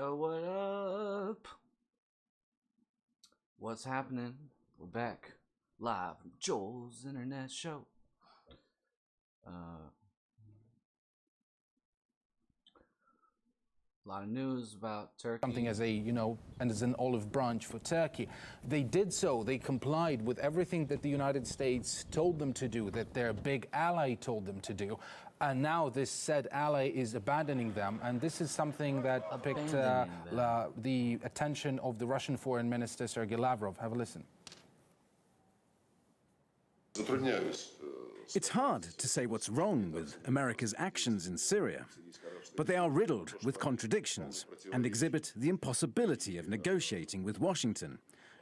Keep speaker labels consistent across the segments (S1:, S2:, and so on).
S1: Yo, what up? What's happening? We're back live from Joel's Internet Show. A lot of news about Turkey.
S2: Something as a, and as an olive branch for Turkey. They did so. They complied with everything that the United States told them to do, that their big ally told them to do. And now this said ally is abandoning them. And this is something that picked the attention of the Russian Foreign Minister, Sergei Lavrov. Have a listen.
S3: It's hard to say what's wrong with America's actions in Syria, but they are riddled with contradictions and exhibit the impossibility of negotiating with Washington.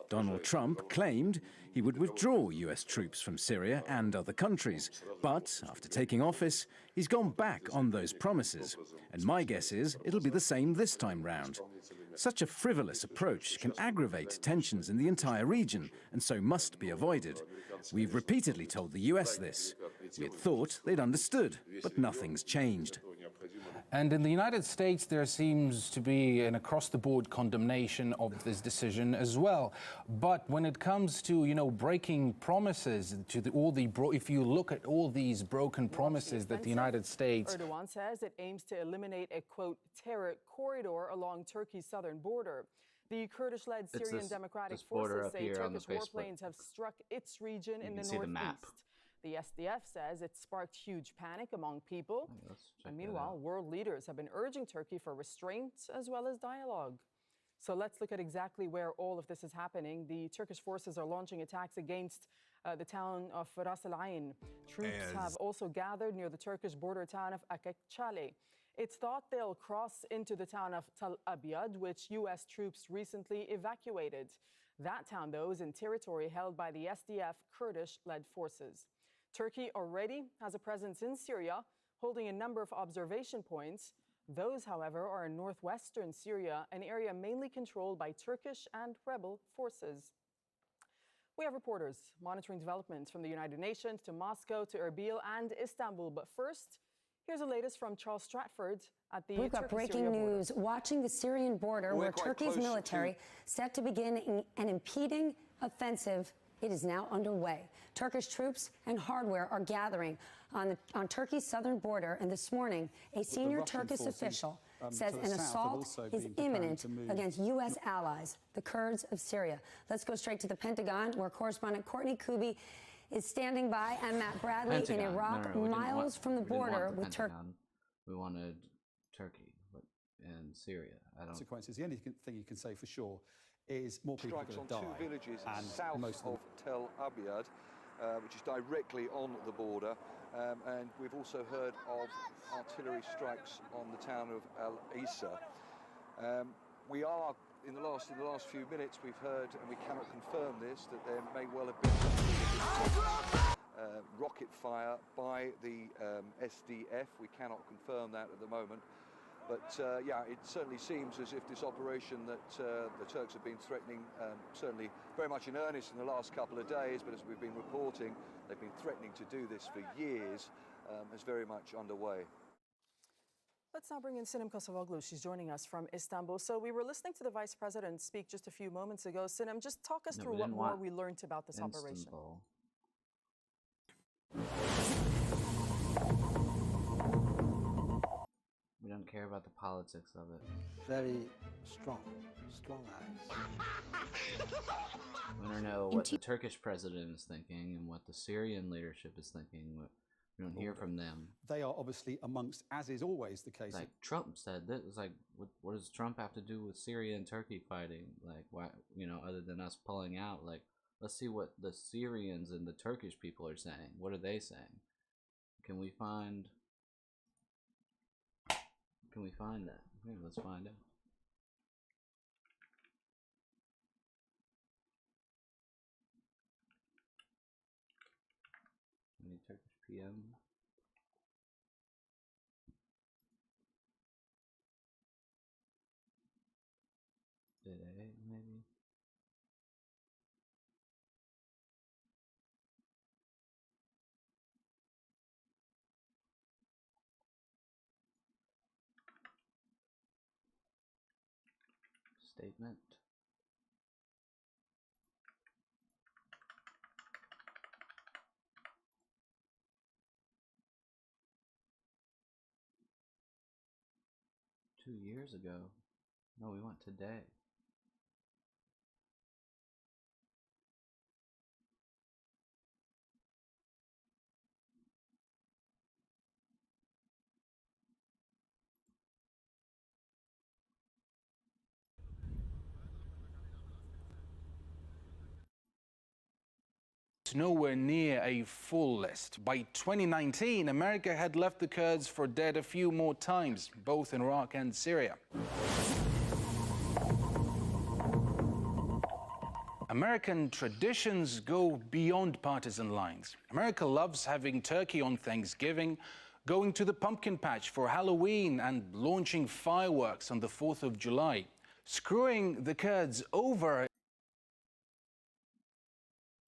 S3: Donald Trump claimed he would withdraw US troops from Syria and other countries, but after taking office, he's gone back on those promises. And my guess is it'll be the same this time round. Such a frivolous approach can aggravate tensions in the entire region, and so must be avoided. We've repeatedly told the US this. We had thought they'd understood, but nothing's changed.
S2: And in the United States, there seems to be an across-the-board condemnation of this decision as well. But when it comes to, breaking promises, if you look at all these broken promises that the United States...
S4: Erdogan says it aims to eliminate a, quote, terror corridor along Turkey's southern border. The Kurdish-led Syrian Democratic Forces say Turkish warplanes have struck its region in the northeast. The SDF says it sparked huge panic among people. And meanwhile, world leaders have been urging Turkey for restraint as well as dialogue. So let's look at exactly where all of this is happening. The Turkish forces are launching attacks against the town of Ras Al Ain. Troops have also gathered near the Turkish border town of Akakçale. It's thought they'll cross into the town of Tal Abyad, which U.S. troops recently evacuated. That town, though, is in territory held by the SDF Kurdish-led forces. Turkey already has a presence in Syria, holding a number of observation points. Those, however, are in northwestern Syria, an area mainly controlled by Turkish and rebel forces. We have reporters monitoring developments from the United Nations to Moscow to Erbil and Istanbul. But first, here's the latest from Charles Stratford at the
S5: We've got breaking news. Watching the Syrian border, where Turkey's military set to begin an impeding offensive. It is now underway. Turkish troops and hardware are gathering on Turkey's southern border, and this morning, a senior Turkish official says an assault is imminent against U.S. allies, the Kurds of Syria. Let's go straight to the Pentagon, where correspondent Courtney Kubi is standing by, and Matt Bradley in Iraq, miles from the border with Turkey.
S1: We wanted Turkey and Syria.
S6: Consequences. The only thing you can say for sure is more people are going to die.
S7: Two villages
S6: and
S7: south
S6: most
S7: of Tel Abyad, which is directly on the border, and we've also heard of artillery strikes on the town of Al Isa. We are in the last few minutes we've heard, and we cannot confirm this, that there may well have been rocket fire by the SDF. We cannot confirm that at the moment. But yeah, it certainly seems as if this operation that the Turks have been threatening, certainly very much in earnest in the last couple of days, but as we've been reporting, they've been threatening to do this for years, is very much underway.
S4: Let's now bring in Sinem Kosovoglu. She's joining us from Istanbul. So we were listening to the Vice President speak just a few moments ago. Sinem, just talk us through what more we learned about this operation.
S1: We don't care about the politics of it.
S8: Very strong eyes.
S1: We don't know what the Turkish president is thinking and what the Syrian leadership is thinking. We don't hear from them.
S6: They are obviously amongst, as is always the case.
S1: Like Trump said, that was like, what does Trump have to do with Syria and Turkey fighting? Like, why, other than us pulling out? Like, let's see what the Syrians and the Turkish people are saying. What are they saying? Can we find that? Here, let's find out. Any Turkish PM? Today, maybe? statement. Two years ago. No, we went today.
S2: Nowhere near a full list. By 2019, America had left the Kurds for dead a few more times, both in Iraq and Syria. American traditions go beyond partisan lines. America loves having turkey on Thanksgiving, going to the pumpkin patch for Halloween, and launching fireworks on the 4th of July. Screwing the Kurds over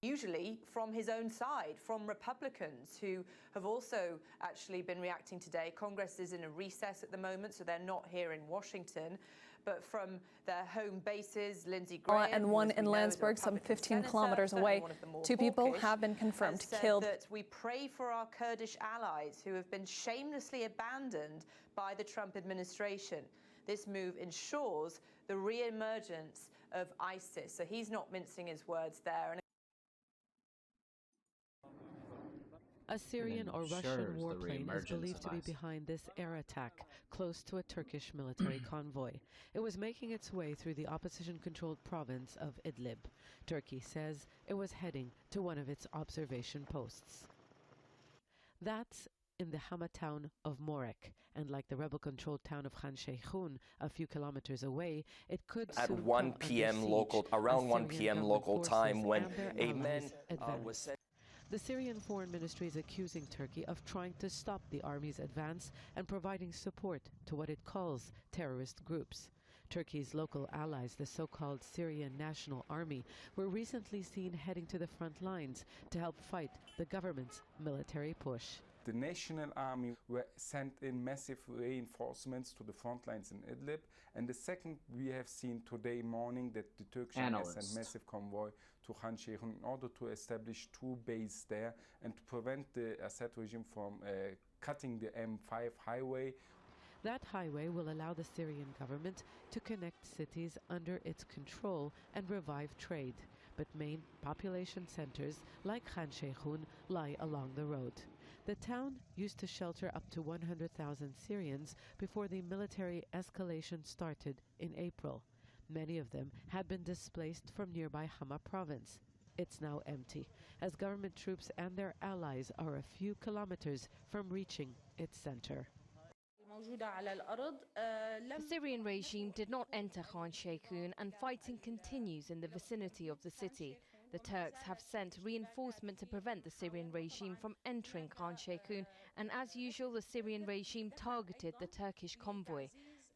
S9: usually from his own side, from Republicans who have also actually been reacting today. Congress is in a recess at the moment, so they're not here in Washington. But from their home bases, Lindsey Graham,
S10: and one in Landsberg, some 15 kilometers away. Two people have been confirmed killed.
S9: That we pray for our Kurdish allies who have been shamelessly abandoned by the Trump administration. This move ensures the re-emergence of ISIS. So he's not mincing his words there.
S11: A Syrian or Russian warplane is believed to be behind this air attack close to a Turkish military convoy. It was making its way through the opposition-controlled province of Idlib. Turkey says it was heading to one of its observation posts. That's in the Hama town of Morek, and like the rebel-controlled town of Khan Sheikhoun a few kilometers away, it could
S12: at
S11: soon
S12: 1 p.m. local, around 1 p.m. local time, when a man was sent.
S11: The Syrian Foreign Ministry is accusing Turkey of trying to stop the army's advance and providing support to what it calls terrorist groups. Turkey's local allies, the so-called Syrian National Army, were recently seen heading to the front lines to help fight the government's military push.
S13: The National Army were sent in massive reinforcements to the front lines in Idlib. And the second, we have seen today morning that the Turkish army sent massive convoy to Khan Sheikhoun in order to establish two bases there and to prevent the Assad regime from cutting the M5 highway.
S11: That highway will allow the Syrian government to connect cities under its control and revive trade. But main population centers like Khan Sheikhoun lie along the road. The town used to shelter up to 100,000 Syrians before the military escalation started in April. Many of them had been displaced from nearby Hama province. It's now empty, as government troops and their allies are a few kilometers from reaching its center.
S14: The Syrian regime did not enter Khan Sheikhoun, and fighting continues in the vicinity of the city. The Turks have sent reinforcement to prevent the Syrian regime from entering Khan Sheikhoun, and as usual, the Syrian regime targeted the Turkish convoy.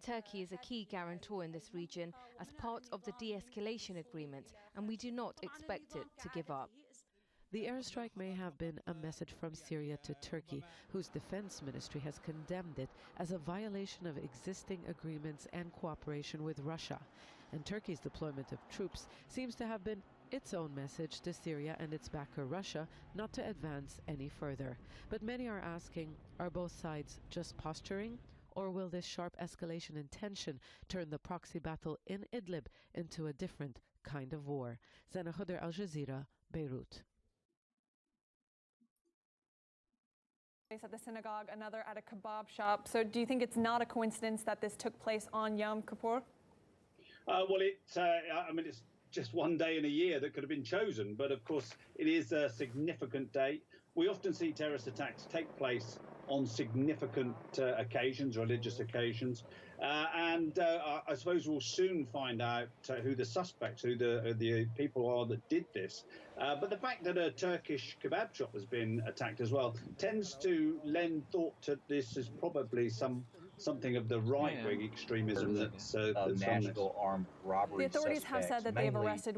S14: Turkey is a key guarantor in this region as part of the de-escalation agreement, and we do not expect it to give up.
S11: The airstrike may have been a message from Syria to Turkey, whose defense ministry has condemned it as a violation of existing agreements and cooperation with Russia. And Turkey's deployment of troops seems to have been its own message to Syria and its backer Russia not to advance any further. But many are asking, are both sides just posturing? Or will this sharp escalation in tension turn the proxy battle in Idlib into a different kind of war? Zana Khuder, Al Jazeera, Beirut.
S10: At the synagogue, another at a kebab shop. So do you think it's not a coincidence that this took place on Yom Kippur?
S15: Well, I mean, it's just one day in a year that could have been chosen. But of course, it is a significant date. We often see terrorist attacks take place on significant occasions, religious occasions. And I suppose we'll soon find out who the suspects, who the people are that did this. But the fact that a Turkish kebab shop has been attacked as well tends to lend thought to this as probably something of the right-wing extremism that's
S16: Nashville armed robbery.
S10: The authorities have said that they have arrested.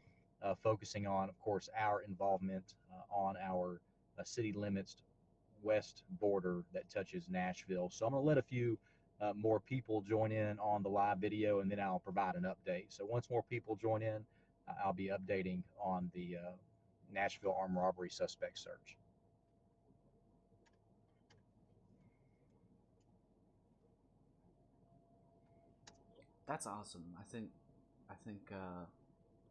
S16: Focusing on, of course, our involvement on our city limits west border that touches Nashville. So I'm going to let a few more people join in on the live video, and then I'll provide an update. So once more people join in, I'll be updating on the Nashville armed robbery suspect search.
S1: That's awesome. I think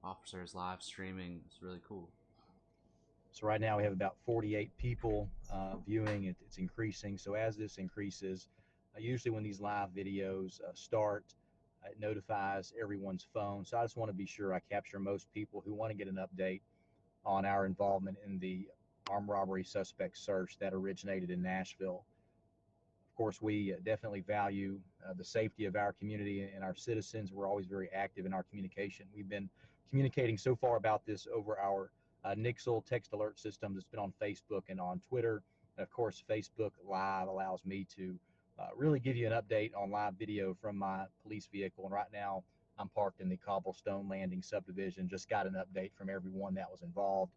S1: officers live streaming is really cool.
S16: So right now we have about 48 people viewing. It's increasing. So as this increases, usually when these live videos start, it notifies everyone's phone. So I just want to be sure I capture most people who want to get an update on our involvement in the armed robbery suspect search that originated in Nashville. Of course, we definitely value the safety of our community and our citizens. We're always very active in our communication. We've been communicating so far about this over our Nixle text alert system that's been on Facebook and on Twitter. And of course, Facebook Live allows me to really give you an update on live video from my police vehicle. And right now, I'm parked in the Cobblestone Landing subdivision. Just got an update from everyone that was involved.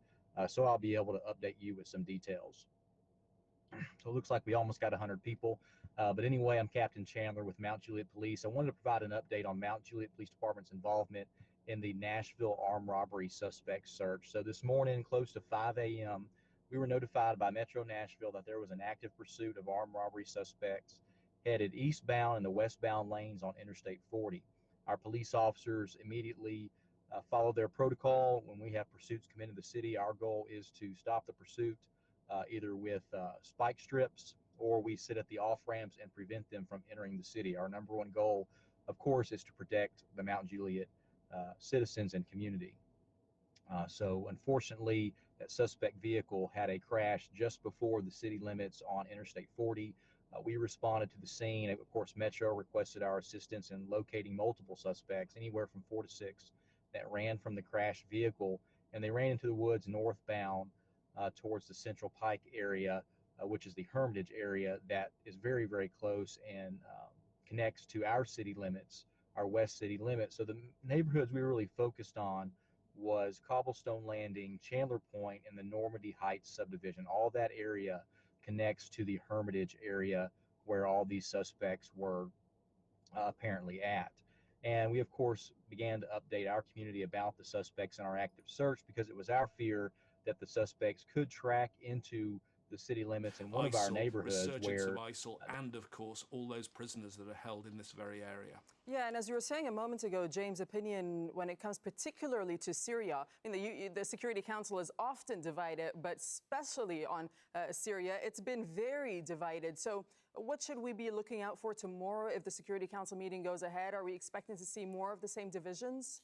S16: So I'll be able to update you with some details. So it looks like we almost got 100 people. But anyway, I'm Captain Chandler with Mount Juliet Police. I wanted to provide an update on Mount Juliet Police Department's involvement in the Nashville armed robbery suspect search. So this morning, close to 5 a.m., we were notified by Metro Nashville that there was an active pursuit of armed robbery suspects headed eastbound in the westbound lanes on Interstate 40. Our police officers immediately followed their protocol. When we have pursuits come into the city, our goal is to stop the pursuit either with spike strips, or we sit at the off-ramps and prevent them from entering the city. Our number one goal, of course, is to protect the Mount Juliet citizens and community. So unfortunately, that suspect vehicle had a crash just before the city limits on Interstate 40. We responded to the scene. Of course, Metro requested our assistance in locating multiple suspects, anywhere from 4 to 6, that ran from the crashed vehicle, and they ran into the woods northbound towards the Central Pike area, which is the Hermitage area that is very, very close and connects to our city limits, our west city limits. So the neighborhoods we were really focused on was Cobblestone Landing, Chandler Point, and the Normandy Heights subdivision. All that area connects to the Hermitage area where all these suspects were apparently at. And we, of course, began to update our community about the suspects in our active search, because it was our fear that the suspects could track into the city limits in one of our neighborhoods where
S17: of ISIL and, of course, all those prisoners that are held in this very area.
S4: Yeah, and as you were saying a moment ago, James, opinion when it comes particularly to Syria, I mean, the Security Council is often divided, but especially on Syria, it's been very divided. So what should we be looking out for tomorrow if the Security Council meeting goes ahead? Are we expecting to see more of the same divisions?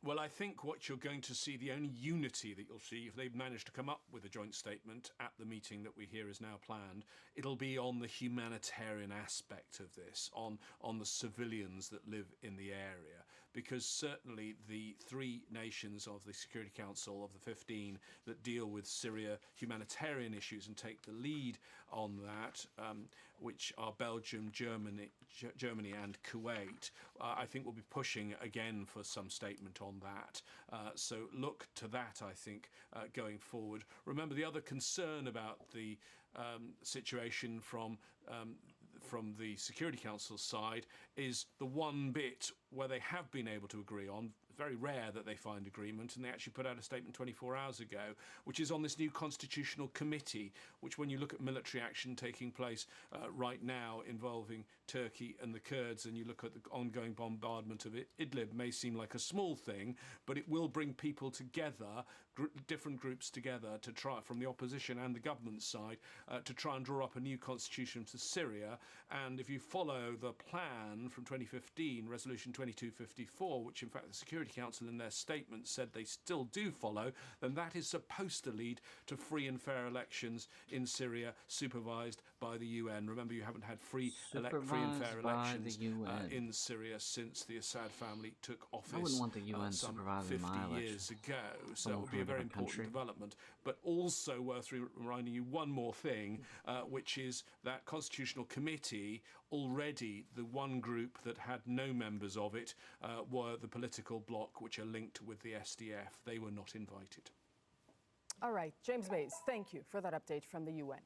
S17: Well, I think what you're going to see, the only unity that you'll see, if they've managed to come up with a joint statement at the meeting that we hear is now planned, it'll be on the humanitarian aspect of this, on the civilians that live in the area. Because certainly the 3 nations of the Security Council of the 15 that deal with Syria humanitarian issues and take the lead on that, which are Belgium, Germany and Kuwait, I think will be pushing again for some statement on that. So look to that, I think, going forward. Remember, the other concern about the situation from the Security Council side is the one bit where they have been able to agree on. Very rare that they find agreement, and they actually put out a statement 24 hours ago, which is on this new constitutional committee, which, when you look at military action taking place right now involving Turkey and the Kurds, and you look at the ongoing bombardment of Idlib, may seem like a small thing, but it will bring people together, different groups together, to try, from the opposition and the government side, to try and draw up a new constitution for Syria. And if you follow the plan from 2015, Resolution 2254, which in fact the Security Council in their statement said they still do follow, then that is supposed to lead to free and fair elections in Syria, supervised by the UN. Remember, you haven't had free and fair elections in Syria since the Assad family took office.
S1: I wouldn't want the UN
S17: some
S1: supervising
S17: 50
S1: my
S17: years
S1: elections.
S17: ago. So that would be a very important development. But also worth reminding you one more thing, which is that Constitutional Committee, already the one group that had no members of it were the political bloc which are linked with the SDF. They were not invited.
S4: All right, James Bays, thank you for that update from the UN.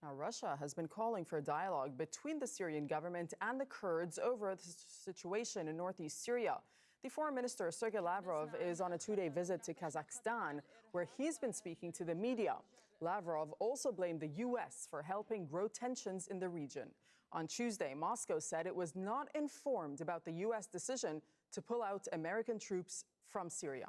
S4: Now, Russia has been calling for a dialogue between the Syrian government and the Kurds over the situation in northeast Syria. The foreign minister, Sergei Lavrov, is on a two-day visit to Kazakhstan, where he's been speaking to the media. Lavrov also blamed the U.S. for helping grow tensions in the region. On Tuesday, Moscow said it was not informed about the U.S. decision to pull out American troops from Syria.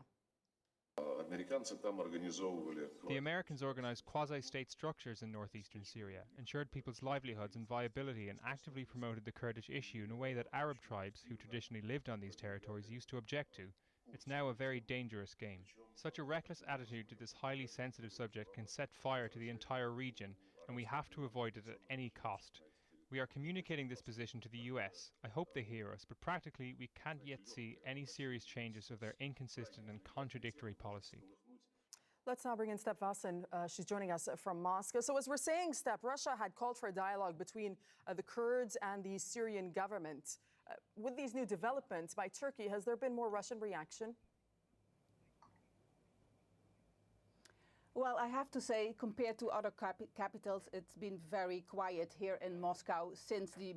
S18: The Americans organized quasi-state structures in northeastern Syria, ensured people's livelihoods and viability, and actively promoted the Kurdish issue in a way that Arab tribes, who traditionally lived on these territories, used to object to. It's now a very dangerous game. Such a reckless attitude to this highly sensitive subject can set fire to the entire region, and we have to avoid it at any cost. We are communicating this position to the US. I hope they hear us, but practically we can't yet see any serious changes of their inconsistent and contradictory policy.
S4: Let's now bring in Step Vassen. She's joining us from Moscow. So as we're saying, Step, Russia had called for a dialogue between the Kurds and the Syrian government. With these new developments by Turkey, has there been more Russian reaction?
S19: Well, I have to say, compared to other capitals, it's been very quiet here in Moscow since the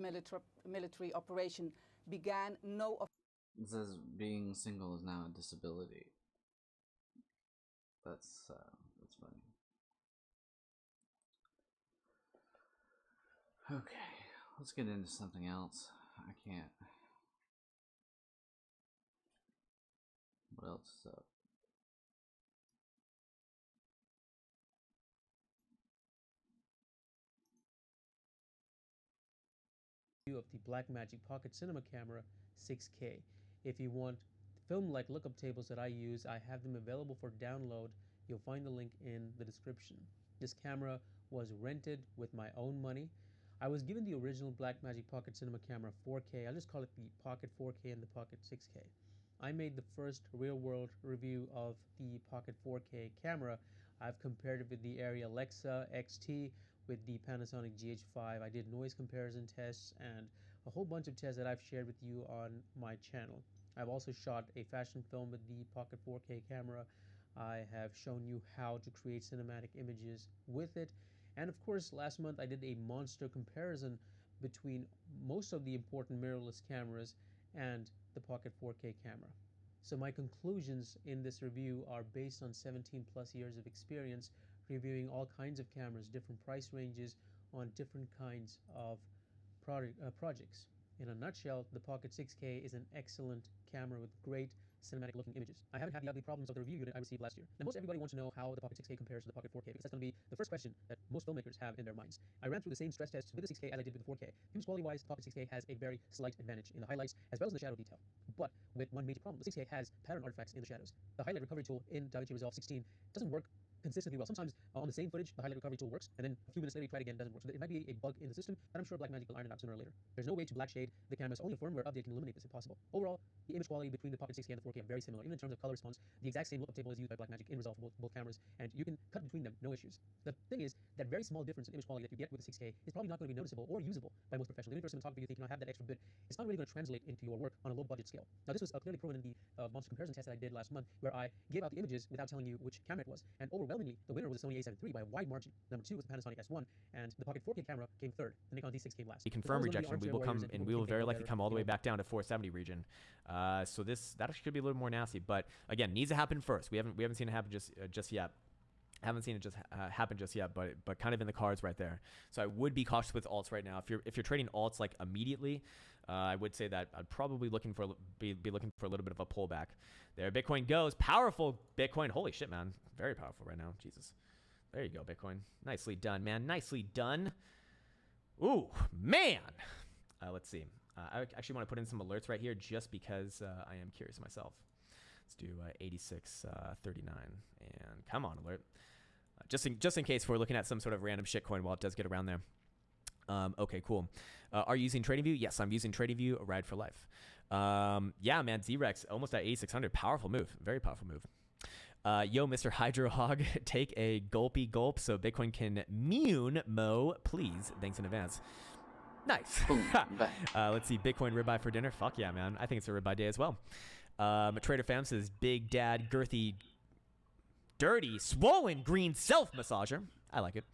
S19: military operation began.
S1: It says being single is now a disability. That's funny. Okay, let's get into something else. I can't. What else is up?
S20: Of the Blackmagic Pocket Cinema Camera 6K. If you want film-like lookup tables that I use, I have them available for download. You'll find the link in the description. This camera was rented with my own money. I was given the original Blackmagic Pocket Cinema Camera 4K. I'll just call it the Pocket 4K and the Pocket 6K. I made the first real-world review of the Pocket 4K camera. I've compared it with the Arri Alexa XT, with the Panasonic GH5. I did noise comparison tests and a whole bunch of tests that I've shared with you on my channel. I've also shot a fashion film with the Pocket 4K camera. I have shown you how to create cinematic images with it. And of course, last month I did a monster comparison between most of the important mirrorless cameras and the Pocket 4K camera. So my conclusions in this review are based on 17 plus years of experience reviewing all kinds of cameras, different price ranges on different kinds of projects. In a nutshell, the Pocket 6K is an excellent camera with great cinematic looking images. I haven't had the ugly problems of the review unit I received last year. Now, most everybody wants to know how the Pocket 6K compares to the Pocket 4K, because that's going to be the first question that most filmmakers have in their minds. I ran through the same stress tests with the 6K as I did with the 4K. Image quality wise, the Pocket 6K has a very slight advantage in the highlights as well as in the shadow detail. But with one major problem, the 6K has pattern artifacts in the shadows. The highlight recovery tool in DaVinci Resolve 16 doesn't work consistently well. Sometimes on the same footage, the highlight recovery tool works, and then a few minutes later you try it again, doesn't work. So it might be a bug in the system, but I'm sure Blackmagic will iron it out sooner or later. There's no way to black shade the cameras. Only a firmware update can eliminate this if possible. Overall, the image quality between the Pocket 6K and the 4K are very similar. Even in terms of color response, the exact same lookup table is used by Blackmagic in Resolve for both cameras, and you can cut between them, no issues. The thing is, that very small difference in image quality that you get with the 6K is probably not going to be noticeable or usable by most professionals. Even if you're cinematographer, you think, I have that extra bit, it's not really going to translate into your work on a low budget scale. Now, this was clearly proven in the monster comparison test that I did last month, where I gave out the images without telling you which camera it was, and overwhelmingly, the winner was the Sony A7 III by a wide margin. Number 2 was the Panasonic S1, and the Pocket 4K camera came third. The Nikon D6 came last.
S19: The confirmed rejection, we will come, and we will very likely come all the way back down to 470 region. So that actually could be a little more nasty, but again, needs to happen first. We haven't seen it happen just yet. Haven't seen it just happen just yet, but kind of in the cards right there. So I would be cautious with alts right now. If you're trading alts like immediately, I would say that I'd probably be looking for a little bit of a pullback. There, Bitcoin goes. Powerful Bitcoin. Holy shit, man. Very powerful right now. Jesus. There you go, Bitcoin. Nicely done, man. Nicely done. Ooh, man. Let's see. I actually want to put in some alerts right here just because I am curious myself. Let's do 8639 and come on, alert. Just in case we're looking at some sort of random shitcoin while it does get around there. Okay, cool. Are you using TradingView? Yes, I'm using TradingView. A ride for life. Yeah, man. Z-Rex almost at 8600. Powerful move. Very powerful move. Yo, Mr. Hydro Hog, take a gulpy gulp so Bitcoin can mo, please. Thanks in advance. Nice. Let's see. Bitcoin ribeye for dinner. Fuck yeah, man. I think it's a ribeye day as well. Trader Fam says, Big Dad, girthy, dirty, swollen green self massager. I like it.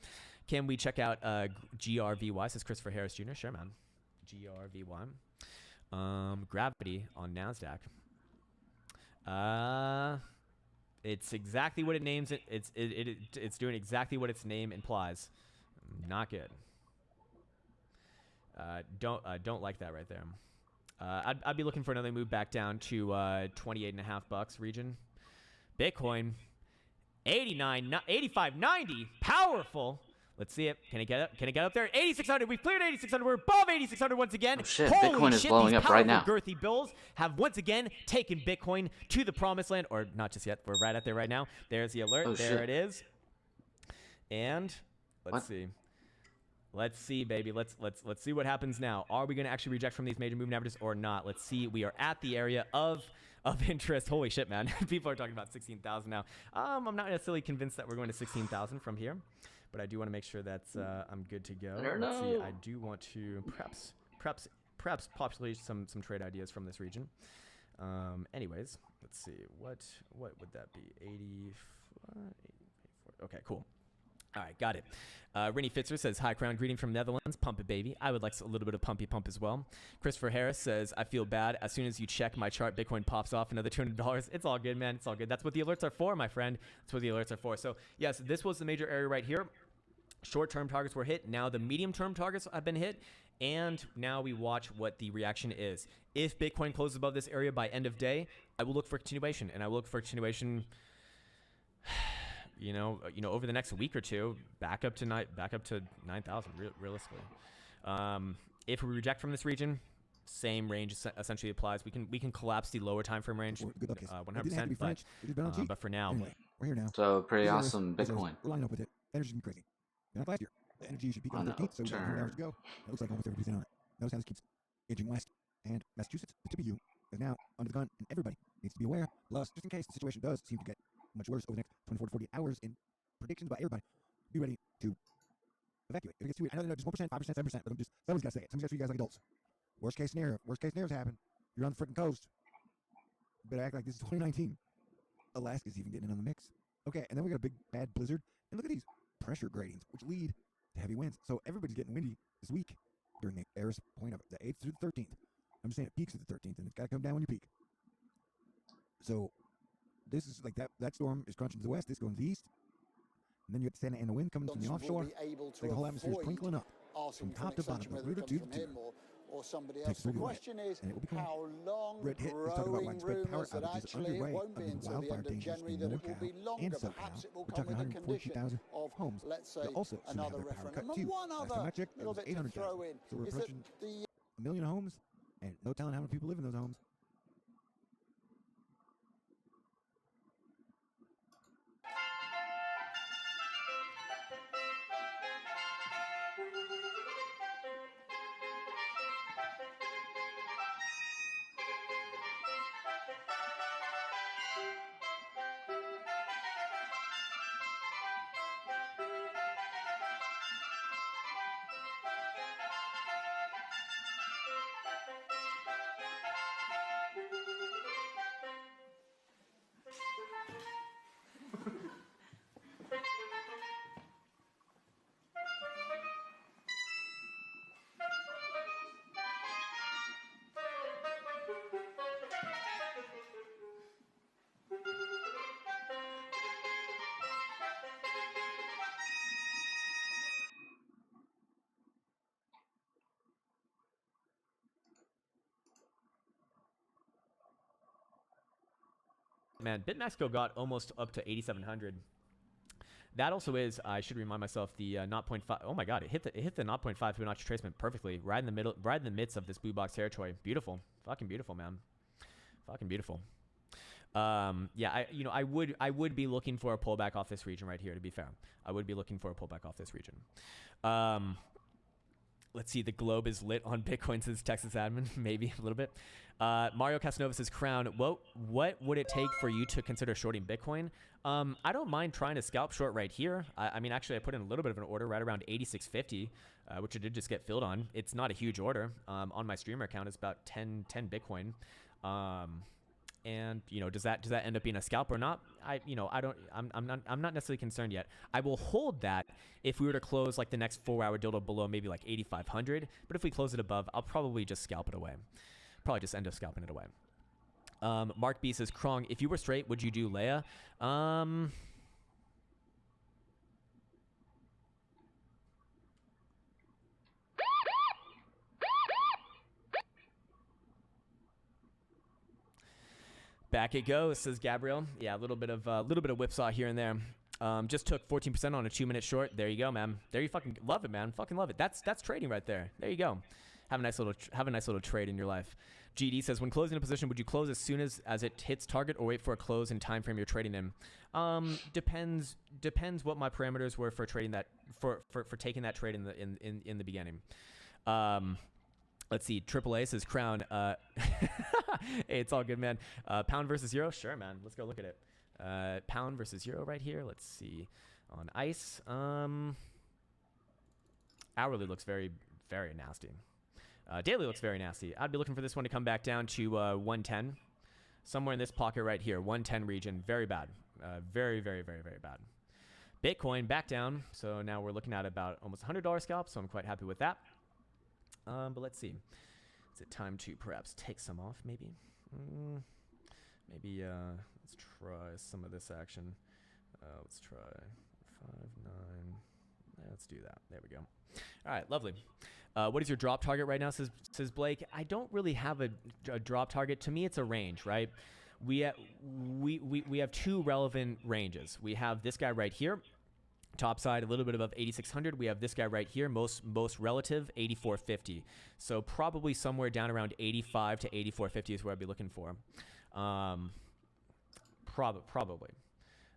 S19: Can we check out GRVY? Says Christopher Harris Jr. Sure, man. GRVY. Gravity on NASDAQ. It's exactly what it names it. It's doing exactly what its name implies. Not good. Don't like that right there. I'd be looking for another move back down to $28.5 region. Bitcoin 85.90, powerful. Let's see it. Can it get up? Can it get up there? 8,600. We've cleared 8,600. We're above 8,600 once again.
S1: Oh shit!
S19: Holy
S1: Bitcoin is
S19: shit,
S1: blowing
S19: these
S1: up right now.
S19: girthy bills have once again taken Bitcoin to the promised land, or not just yet. We're right out there right now. There's the alert.
S1: Oh,
S19: there
S1: shit.
S19: it is. And let's see. Let's see, baby. Let's see what happens now. Are we going to actually reject from these major moving averages or not? Let's see. We are at the area of interest. Holy shit, man. People are talking about 16,000 now. I'm not necessarily convinced that we're going to 16,000 from here, but I do want to make sure that I'm good to go. Let's see. I do want to perhaps populate some trade ideas from this region. Anyways, let's see. What would that be? 84. Okay, cool. All right, got it. Rennie Fitzer says, hi, Crown. Greeting from Netherlands. Pump it, baby. I would like a little bit of pumpy pump as well. Christopher Harris says, I feel bad. As soon as you check my chart, Bitcoin pops off another $200. It's all good, man. It's all good. That's what the alerts are for, my friend. That's what the alerts are for. So, yes, this was the major area right here. Short-term targets were hit. Now the medium-term targets have been hit. And now we watch what the reaction is. If Bitcoin closes above this area by end of day, I will look for continuation. And I will look for continuation... You know, over the next week or two, back up to 9,000 realistically. If we reject from this region, same range essentially applies. We can collapse the lower time frame range, 100%. But for now,
S21: anyway, we're here now.
S1: So pretty awesome Bitcoin.
S21: We're lining up with it. Energy's been crazy. Not last year. The energy should peak on the 13th, so we've got 100 hours to go. It looks like almost 30% on it. Notice how this keeps edging west. And Massachusetts, the TPU, is now under the gun, and everybody needs to be aware. Plus, just in case the situation does seem to get much worse over the next 24 to 48 hours in predictions by everybody, be ready to evacuate. If it gets too, I know just 1%, 5%, 7%, but someone's got to say it. Someone's got to treat you guys like adults. Worst case scenarios happen. You're on the freaking coast. You better act like this is 2019. Alaska's even getting in on the mix. Okay, and then we got a big bad blizzard. And look at these pressure gradients, which lead to heavy winds. So everybody's getting windy this week during the Eris point of the 8th through the 13th. I'm just saying it peaks at the 13th, and it's got to come down when you peak. So this is like that storm is crunching to the west, this going to the east. And then you got the Santa Ana wind coming from the offshore. Like the whole atmosphere is twinkling up from top to bottom, from Ruta to the
S8: or somebody else. The question is how long growing rumours that actually it won't be until the end of January, that it will be longer. Perhaps it will come with a condition of, let's say, another referendum. And one other little bit to throw in is that the
S21: 1 million homes, and no telling how many people live in those homes.
S19: Man, BitMaxco got almost up to 8,700. That also is, I should remind myself, the 0.5. Oh my God, it hit the 0.5 Fibonacci retracement perfectly, right in the middle, right in the midst of this blue box territory. Beautiful, fucking beautiful, man, fucking beautiful. Yeah, I would be looking for a pullback off this region right here. To be fair, I would be looking for a pullback off this region. Let's see, the globe is lit on Bitcoin since Texas admin, maybe a little bit. Mario Casanova says, Crown, what would it take for you to consider shorting Bitcoin? I don't mind trying to scalp short right here. I mean, actually, I put in a little bit of an order right around 86.50, which I did just get filled on. It's not a huge order. On my streamer account, it's about 10 Bitcoin. And does that end up being a scalp or not? I'm not necessarily concerned yet. I will hold that if we were to close like the next 4-hour dildo below maybe like 8,500. But if we close it above, I'll probably just scalp it away. Probably just end up scalping it away. Mark B says, Krong, if you were straight, would you do Leia? Back it goes, says Gabriel. Yeah, a little bit of whipsaw here and there. Just took 14% on a 2-minute short. There you go, man. There you fucking love it, man. Fucking love it. That's trading right there. There you go. Have a nice little trade in your life. GD says, when closing a position, would you close as soon as it hits target or wait for a close in time frame you're trading in? Depends what my parameters were for trading that for taking that trade in the beginning. Let's see. AAA says Crown. Hey, it's all good, man. Pound versus euro? Sure, man. Let's go look at it. Pound versus euro right here. Let's see. On ice. Hourly looks very, very nasty. Daily looks very nasty. I'd be looking for this one to come back down to 110. Somewhere in this pocket right here. 110 region. Very bad. Very, very, very, very bad. Bitcoin back down. So now we're looking at about almost $100 scalp. So I'm quite happy with that. But let's see. Is it time to perhaps take some off, maybe? Maybe, let's try some of this action. Let's try 5-9. Let's do that. There we go. All right, lovely. What is your drop target right now, says Blake? I don't really have a drop target. To me, it's a range, right? We have two relevant ranges. We have this guy right here. Top side, a little bit above 8,600. We have this guy right here, most relative, 8,450. So probably somewhere down around 85 to 8,450 is where I'd be looking for. Probably.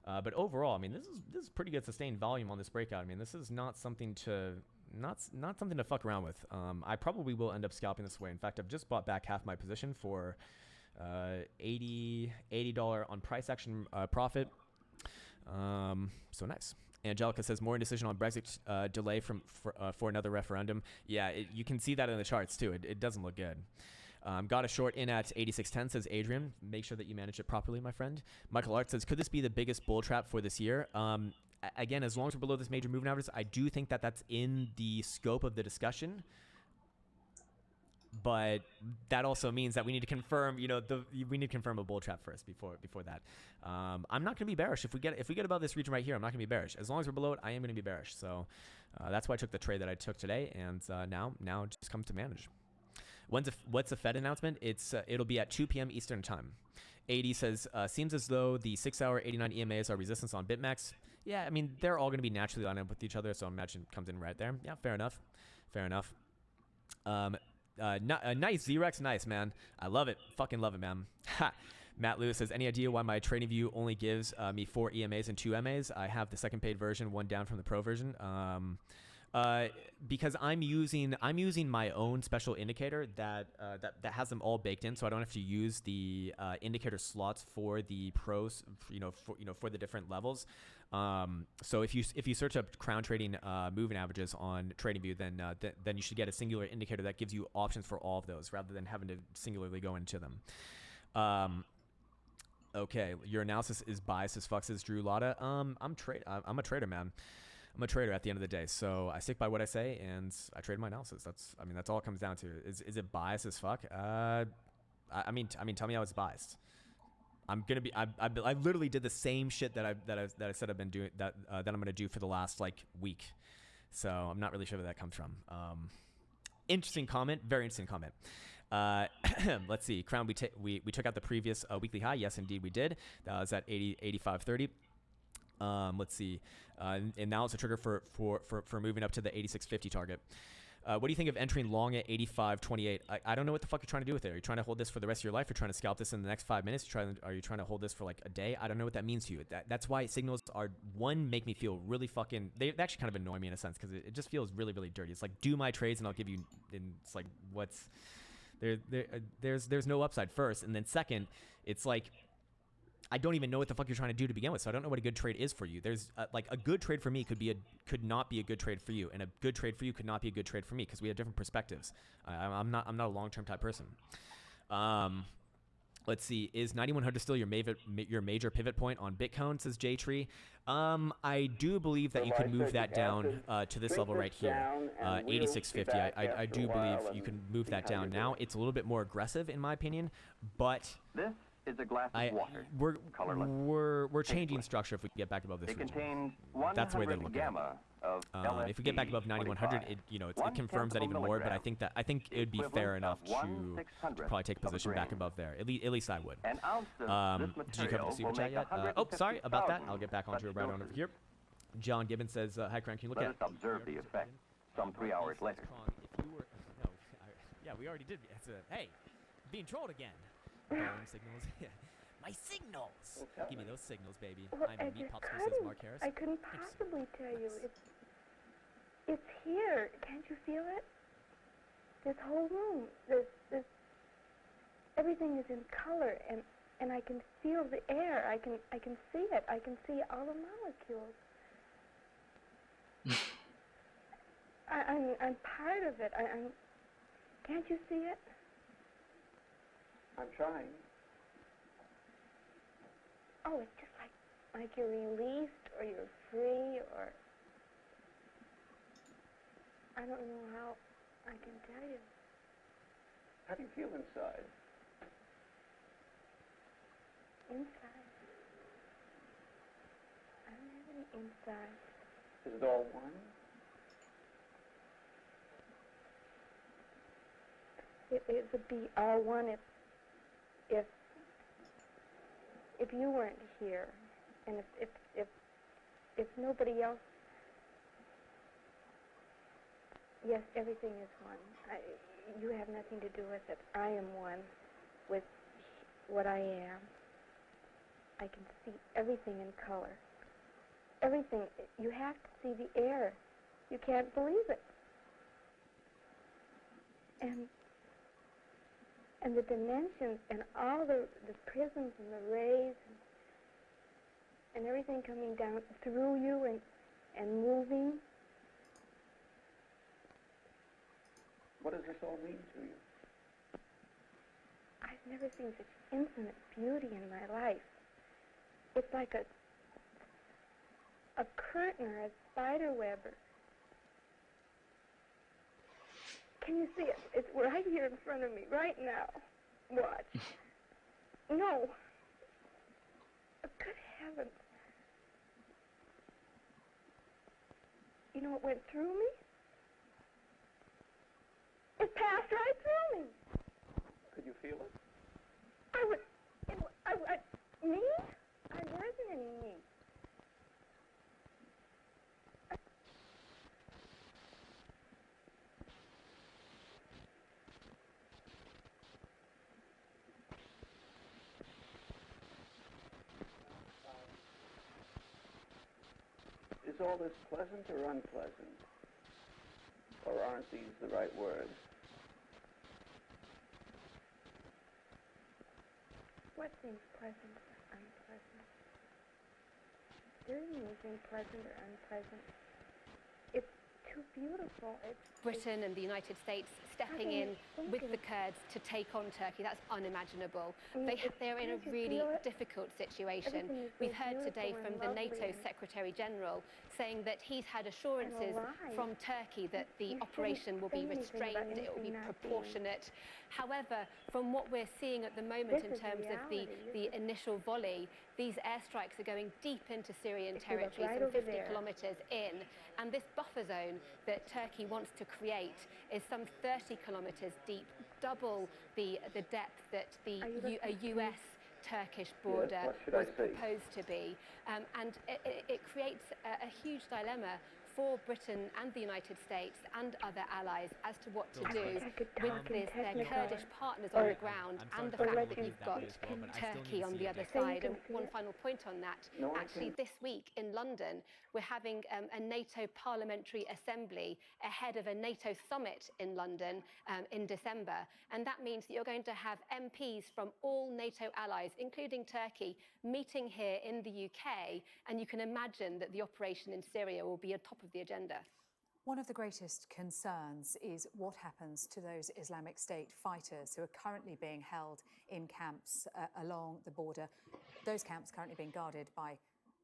S19: But overall, I mean, this is pretty good sustained volume on this breakout. I mean, this is not something to not something to fuck around with. I probably will end up scalping this way. In fact, I've just bought back half my position for $80 on price action profit. So nice. Angelica says more indecision on Brexit delay for another referendum. Yeah, you can see that in the charts too. It doesn't look good. Got a short in at 86.10, says Adrian. Make sure that you manage it properly, my friend. Michael Art says, could this be the biggest bull trap for this year? Again, as long as we're below this major moving averages, I do think that that's in the scope of the discussion. But that also means that we need to confirm, we need to confirm a bull trap first before that. I'm not going to be bearish if we get above this region right here. I'm not going to be bearish. As long as we're below it, I am going to be bearish. So that's why I took the trade that I took today, and now just come to manage. What's the Fed announcement? It'll be at 2 p.m. Eastern time. AD says seems as though the 6-hour 89 EMAs are resistance on BitMEX. Yeah, I mean they're all going to be naturally lined up with each other, so I imagine it comes in right there. Yeah, fair enough. Nice Z-Rex, nice, man. I love it. Fucking love it, man. Ha. Matt Lewis says, any idea why my trading view only gives me 4 EMAs and 2 MAs? I have the second paid version, one down from the pro version. Because I'm using my own special indicator that has them all baked in, so I don't have to use the indicator slots for the pros, for the different levels. So if you search up Crown Trading moving averages on TradingView, then you should get a singular indicator that gives you options for all of those rather than having to singularly go into them. Okay, your analysis is biased as fuck, says Drew Lotta. I'm a trader, man. I'm a trader at the end of the day, so I stick by what I say and I trade my analysis. That's all it comes down to. Is it biased as fuck? I mean, tell me how it's biased. I literally did the same shit that I said I've been doing that I'm gonna do for the last week. So I'm not really sure where that comes from. Interesting comment, very interesting comment. Let's see, Crown. We took out the previous weekly high. Yes, indeed, we did. That was at 85.30. Let's see, and now it's a trigger for moving up to the 86.50 target. What do you think of entering long at 85.28? I don't know what the fuck you're trying to do with it. Are you trying to hold this for the rest of your life? You're trying to scalp this in the next 5 minutes? Are you trying to hold this for a day? I don't know what that means to you. That's why signals make me feel really fucking. They actually kind of annoy me in a sense because it just feels really, really dirty. It's like, do my trades and I'll give you. And it's like, what's there's no upside first, and then second, it's like, I don't even know what the fuck you're trying to do to begin with, so I don't know what a good trade is for you. There's a good trade for me could not be a good trade for you, and a good trade for you could not be a good trade for me because we have different perspectives. I'm not a long-term type person. Let's see, is 9100 still your major pivot point on Bitcoin, says JTree? I do believe that you can move that down to this level right here, 8650. I do believe you can move that down now. It's a little bit more aggressive in my opinion, but
S3: this is a glass of water,
S19: we're changing structure if we get back above this region. That's the way they're looking at it. If we get back above 9100, it confirms that even more. But I think it would be fair enough to probably take position back above there. At least I would. Did you cover the super chat yet? Oh, sorry about that. I'll get back onto it right on over here. John Gibbons says, "Hi, Crank. Can you look at?"
S3: Let us observe the effect. Some 3 hours later.
S19: Yeah, we already did. Hey, being trolled again. Signals. My signals! Give me those signals, baby.
S22: Well,
S19: I'm a meat popsicle, says Mark Harris.
S22: I couldn't possibly tell you. It's here. Can't you feel it? This whole room. This everything is in color, and I can feel the air. I can see it. I can see all the molecules. I'm part of it. Can't you see it?
S3: I'm trying.
S22: Oh, it's just like you're released or you're free or I don't know how I can tell you.
S3: How do you feel inside?
S22: Inside? I don't have any inside.
S3: Is it all one?
S22: It would be all one if you weren't here, and if nobody else. Yes, everything is one. You have nothing to do with it. I am one with what I am. I can see everything in color. Everything. You have to see the air. You can't believe it. And the dimensions and all the prisms and the rays and everything coming down through you and moving.
S3: What does this all mean to you?
S22: I've never seen such infinite beauty in my life. It's like a curtain or a spider web. Can you see it? It's right here in front of me, right now. Watch. No. Good heavens. You know what went through me? It passed right through me.
S3: Could you feel it?
S22: Me? I wasn't any me.
S3: Is all this pleasant or unpleasant? Or aren't these the right words?
S22: What seems pleasant or unpleasant? There isn't anything pleasant or unpleasant. It's too beautiful.
S23: Britain and the United States stepping in with the Kurds to take on Turkey, that's unimaginable. They're in a really difficult situation. We've heard today from the NATO Secretary General saying that he's had assurances from Turkey that the operation will be restrained, it will be proportionate. However, from what we're seeing at the moment in terms of the initial volley, these airstrikes are going deep into Syrian territory, some 50 kilometres in, and this buffer zone that Turkey wants to create is some 30 kilometres deep, double the depth that a US-Turkish border was proposed to be. And it creates a huge dilemma for Britain and the United States and other allies as to what to do with their Kurdish partners on the ground and the fact that you've got Turkey on the other side. And one final point on that, actually this week in London, we're having a NATO Parliamentary Assembly ahead of a NATO summit in London in December. And that means that you're going to have MPs from all NATO allies, including Turkey, meeting here in the UK. And you can imagine that the operation in Syria will be at top of the agenda.
S5: One of the greatest concerns is what happens to those Islamic State fighters who are currently being held in camps along the border. Those camps currently being guarded by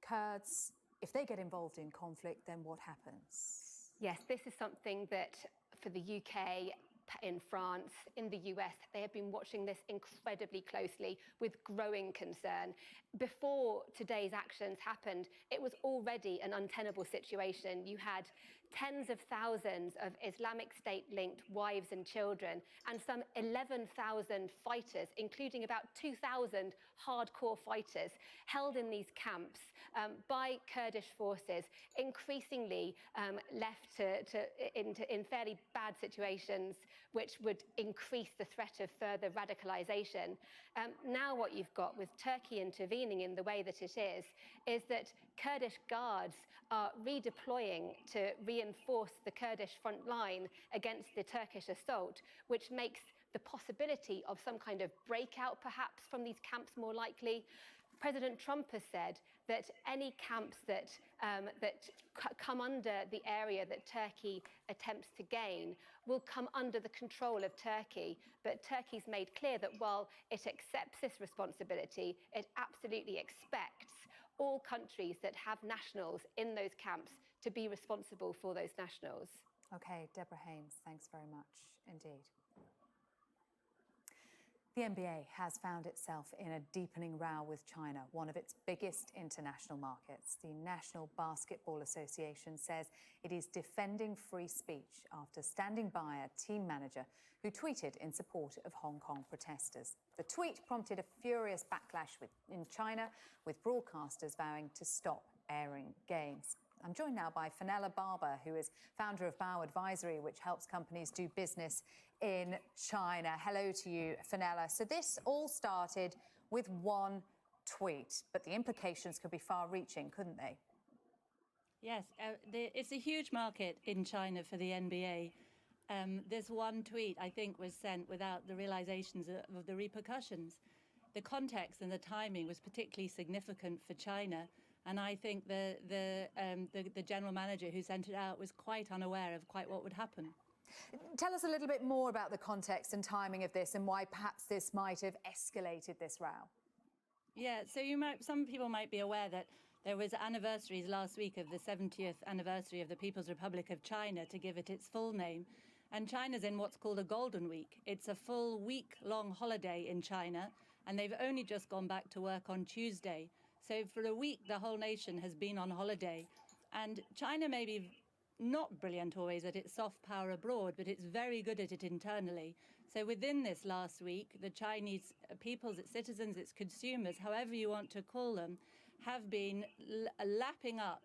S5: Kurds. If they get involved in conflict, then what happens?
S23: Yes, this is something that for the UK, in France, in the US, they have been watching this incredibly closely with growing concern. Before today's actions happened, it was already an untenable situation. You had tens of thousands of Islamic State-linked wives and children, and some 11,000 fighters, including about 2,000 hardcore fighters, held in these camps by Kurdish forces, increasingly left in fairly bad situations, which would increase the threat of further radicalization. Now what you've got with Turkey intervening in the way that it is that Kurdish guards are redeploying to reinforce the Kurdish front line against the Turkish assault, which makes the possibility of some kind of breakout perhaps from these camps more likely. President Trump has said that any camps that come under the area that Turkey attempts to gain will come under the control of Turkey. But Turkey's made clear that while it accepts this responsibility, it absolutely expects all countries that have nationals in those camps to be responsible for those nationals.
S5: Okay, Deborah Haynes, thanks very much indeed. The NBA has found itself in a deepening row with China, one of its biggest international markets. The National Basketball Association says it is defending free speech after standing by a team manager who tweeted in support of Hong Kong protesters. The tweet prompted a furious backlash in China, with broadcasters vowing to stop airing games. I'm joined now by Fenella Barber, who is founder of Bao Advisory, which helps companies do business in China. Hello to you, Fenella. So this all started with one tweet, but the implications could be far-reaching, couldn't they?
S6: Yes, it's a huge market in China for the NBA. This one tweet, I think, was sent without the realizations of the repercussions. The context and the timing was particularly significant for China. And I think the general manager who sent it out was quite unaware of quite what would happen.
S5: Tell us a little bit more about the context and timing of this and why perhaps this might have escalated this row.
S6: Yeah, so some people might be aware that there was anniversaries last week of the 70th anniversary of the People's Republic of China, to give it its full name. And China's in what's called a Golden Week. It's a full week-long holiday in China, and they've only just gone back to work on Tuesday. So for a week, the whole nation has been on holiday. And China may be not brilliant always at its soft power abroad, but it's very good at it internally. So within this last week, the Chinese peoples, its citizens, its consumers, however you want to call them, have been lapping up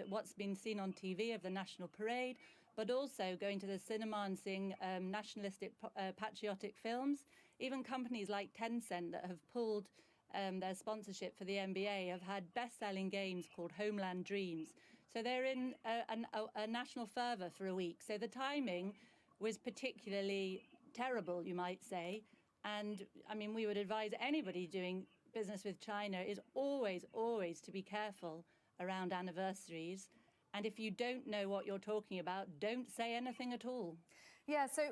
S6: what's been seen on TV of the national parade, but also going to the cinema and seeing nationalistic, patriotic films. Even companies like Tencent that have pulled their sponsorship for the NBA have had best-selling games called Homeland Dreams. So they're in a national fervour for a week. So the timing was particularly terrible, you might say. And, I mean, we would advise anybody doing business with China is always, always to be careful around anniversaries. And if you don't know what you're talking about, don't say anything at all.
S5: Yeah, so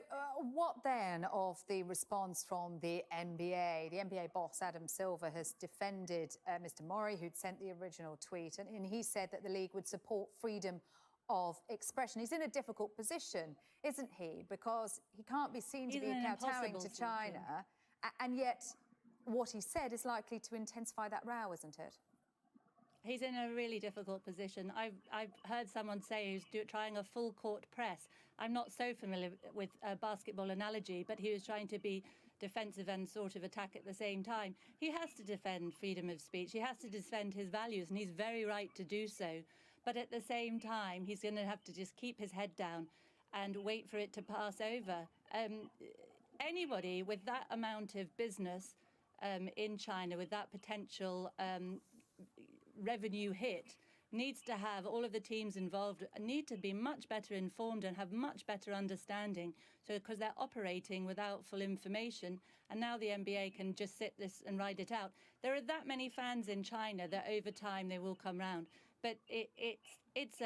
S5: what then of the response from the NBA? The NBA boss, Adam Silver, has defended Mr. Mori, who'd sent the original tweet, and he said that the league would support freedom of expression. He's in a difficult position, isn't he? Because he can't be seen to be kowtowing to China, and yet what he said is likely to intensify that row, isn't it?
S6: He's in a really difficult position. I've heard someone say he's trying a full court press. I'm not so familiar with a basketball analogy, but he was trying to be defensive and sort of attack at the same time. He has to defend freedom of speech. He has to defend his values, and he's very right to do so. But at the same time, he's going to have to just keep his head down and wait for it to pass over. Anybody with that amount of business in China, with that potential revenue hit, needs to have all of the teams involved need to be much better informed and have much better understanding, so because they're operating without full information, and now the NBA can just sit this and ride it out. There are that many fans in China that over time they will come round, but it's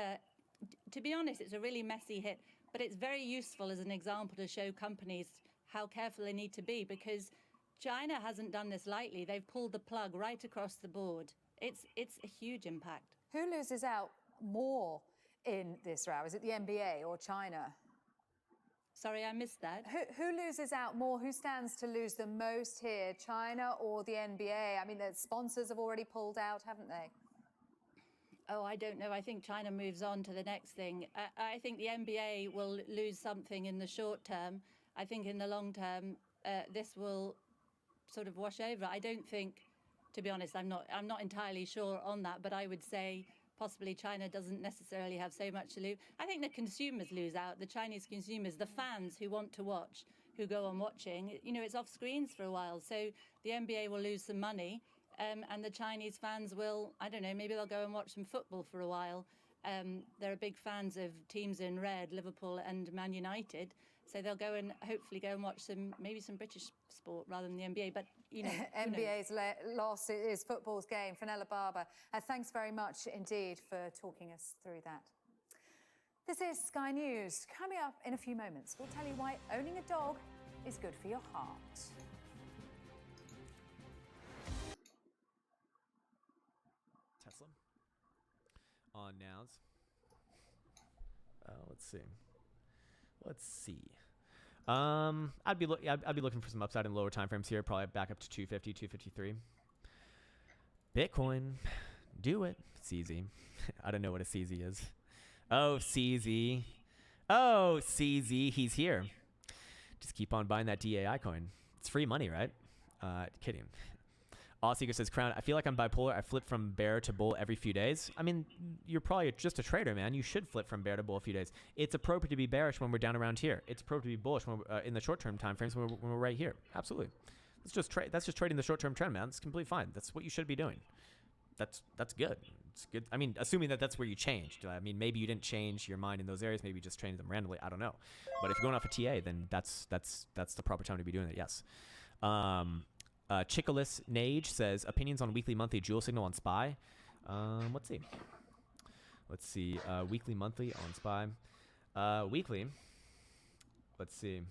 S6: to be honest, it's a really messy hit, but it's very useful as an example to show companies how careful they need to be, because China hasn't done this lightly. They've pulled the plug right across the board. It's a huge impact.
S5: Who loses out more in this row? Is it the NBA or China?
S6: Sorry, I missed that.
S5: Who loses out more? Who stands to lose the most here, China or the NBA? I mean, the sponsors have already pulled out, haven't they?
S6: Oh, I don't know. I think China moves on to the next thing. I think the NBA will lose something in the short term. I think in the long term, this will sort of wash over. I don't think, to be honest, I'm not entirely sure on that, but I would say possibly China doesn't necessarily have so much to lose. I think the consumers lose out, the Chinese consumers, the fans who want to watch, who go on watching. You know, it's off screens for a while, so the NBA will lose some money, and the Chinese fans will, I don't know, maybe they'll go and watch some football for a while. They're big fans of teams in red, Liverpool and Man United, so they'll go and hopefully go and watch maybe some British sport rather than the NBA. But you know,
S5: NBA's loss is football's game. Fenella Barber, thanks very much indeed for talking us through that. This is Sky News. Coming up in a few moments, we'll tell you why owning a dog is good for your heart.
S19: Tesla on nows. Let's see. I'd be looking for some upside in lower time frames here, probably back up to 250, 253. Bitcoin, do it. CZ. I don't know what a CZ is. Oh, CZ. Oh, CZ, he's here. Just keep on buying that DAI coin. It's free money, right? Kidding. Aussie says, Crown, I feel like I'm bipolar. I flip from bear to bull every few days. I mean, you're probably just a trader, man. You should flip from bear to bull a few days. It's appropriate to be bearish when we're down around here. It's appropriate to be bullish when in the short-term time frames when we're right here. Absolutely. That's just trading the short-term trend, man. It's completely fine. That's what you should be doing. That's good. It's good. I mean, assuming that that's where you changed. I mean, maybe you didn't change your mind in those areas. Maybe you just traded them randomly. I don't know. But if you're going off a TA, then that's the proper time to be doing it. Yes. Chickalis Nage says opinions on weekly monthly jewel signal on SPY. Let's see. Weekly monthly on SPY. Weekly. Let's see.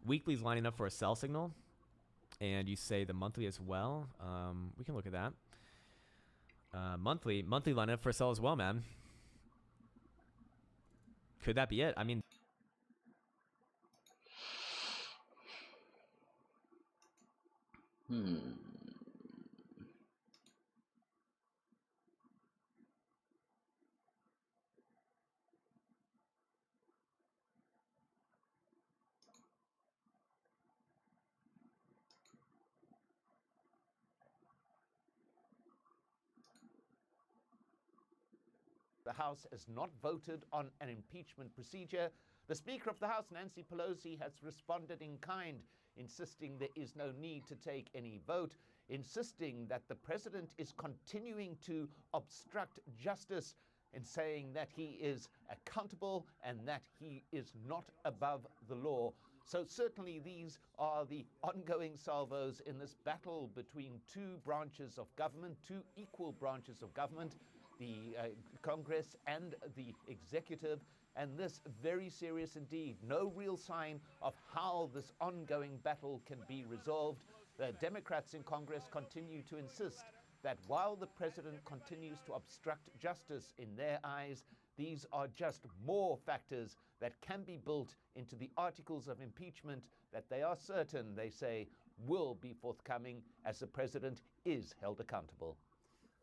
S19: Weekly's lining up for a sell signal, and you say the monthly as well. We can look at that. Monthly lining up for a sell as well, man. Could that be it? I mean.
S2: The House has not voted on an impeachment procedure. The Speaker of the House, Nancy Pelosi, has responded in kind, insisting there is no need to take any vote, insisting that the president is continuing to obstruct justice, and saying that he is accountable and that he is not above the law. So certainly these are the ongoing salvos in this battle between two branches of government, two equal branches of government, the Congress and the executive, and this very serious indeed. No real sign of how this ongoing battle can be resolved. The Democrats in Congress continue to insist that while the president continues to obstruct justice in their eyes, these are just more factors that can be built into the articles of impeachment that they are certain, they say, will be forthcoming as the president is held accountable.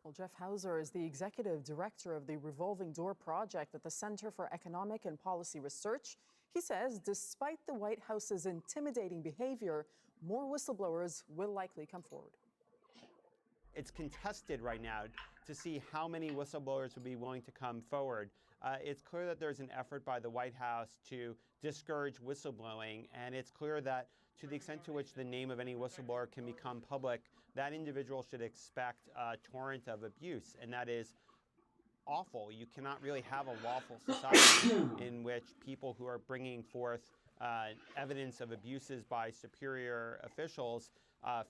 S4: Well, Jeff Hauser is the executive director of the Revolving Door Project at the Center for Economic and Policy Research. He says despite the White House's intimidating behavior, more whistleblowers will likely come forward.
S7: It's contested right now to see how many whistleblowers will be willing to come forward. It's clear that there's an effort by the White House to discourage whistleblowing, and it's clear that to the extent to which the name of any whistleblower can become public, that individual should expect a torrent of abuse, and that is awful. You cannot really have a lawful society in which people who are bringing forth evidence of abuses by superior officials